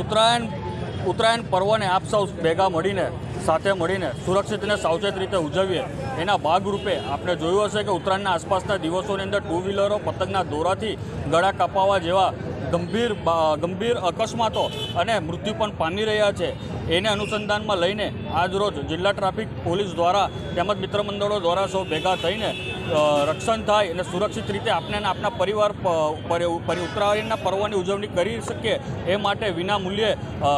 ઉત્તરાયણ પર્વને આપ સૌ ભેગા મળીને સાથે મળીને સુરક્ષિત અને સાવચેત રીતે ઉજવીએ એના ભાગરૂપે આપણે જોયું હશે કે ઉત્તરાયણના આસપાસના દિવસોની અંદર ટુ વ્હીલરો પતંગના દોરાથી ગળા કપાવા જેવા ગંભીર અકસ્માતો અને મૃત્યુ પણ પામી રહ્યા છે। એને અનુસંધાનમાં લઈને આજરોજ જિલ્લા ટ્રાફિક પોલીસ દ્વારા તેમજ મિત્ર મંડળો દ્વારા સૌ ભેગા થઈને રક્ષણ થાય અને સુરક્ષિત રીતે આપણે અને આપણા પરિવાર ઉત્તરાયણના પર્વની ઉજવણી કરી શકીએ એ માટે વિના મૂલ્યે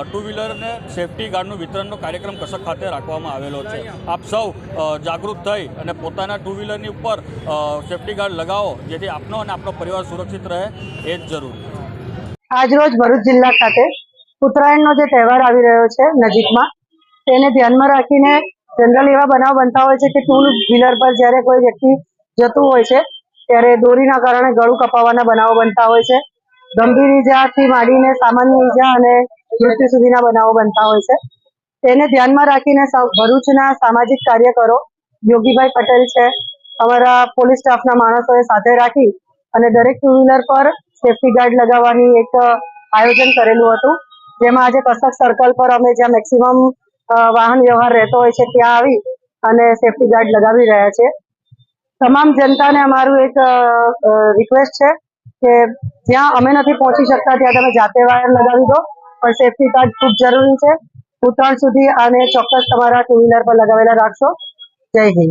ટુ વ્હીલરને સેફટી ગાર્ડનું વિતરણનો કાર્યક્રમ કસક ખાતે રાખવામાં આવેલો છે। આપ સૌ જાગૃત થઈ અને પોતાના ટુ વ્હીલરની ઉપર સેફટી ગાર્ડ લગાવો જેથી આપનો અને આપણો પરિવાર સુરક્ષિત રહે એ જ જરૂરી। આજરોજ ભરૂચ જિલ્લા ખાતે ઉત્તરાયણનો જે તહેવાર આવી રહ્યો છે નજીકમાં, તેને ધ્યાનમાં રાખીને જનરલ એવા બનાવ બનતા હોય છે કે ટુ વ્હીલર પર જ્યારે કોઈ વ્યક્તિ જતું હોય છે ત્યારે દોરીના કારણે ગળું કપાવવાના બનાવો બનતા હોય છે। ગંભીર ઈજાથી માંડીને સામાન્ય ઈજા અને મૃત્યુ સુધીના બનાવો બનતા હોય છે। તેને ધ્યાનમાં રાખીને ભરૂચના સામાજિક કાર્યકરો યોગીભાઈ પટેલ છે, અમારા પોલીસ સ્ટાફના માણસોએ સાથે રાખી અને દરેક ટુ વ્હીલર પર સેફટી ગાર્ડ લગાવવાની એક આયોજન કરેલું હતું, જેમાં આજે કસક સર્કલ પર અમે જ્યાં મેક્સિમમ વાહન વ્યવહાર રહેતો હોય છે ત્યાં આવી અને સેફટી ગાર્ડ લગાવી રહ્યા છે। તમામ જનતાને અમારું એક રિક્વેસ્ટ છે કે જ્યાં અમે નથી પહોંચી શકતા ત્યાં તમે જાતે વાયર લગાવી દો, પણ સેફટી ગાર્ડ ખૂબ જરૂરી છે। ઉત્તરાયણ સુધી આને ચોક્કસ તમારા ટુ વ્હીલર પર લગાવેલા રાખશો। જય હિન્દ।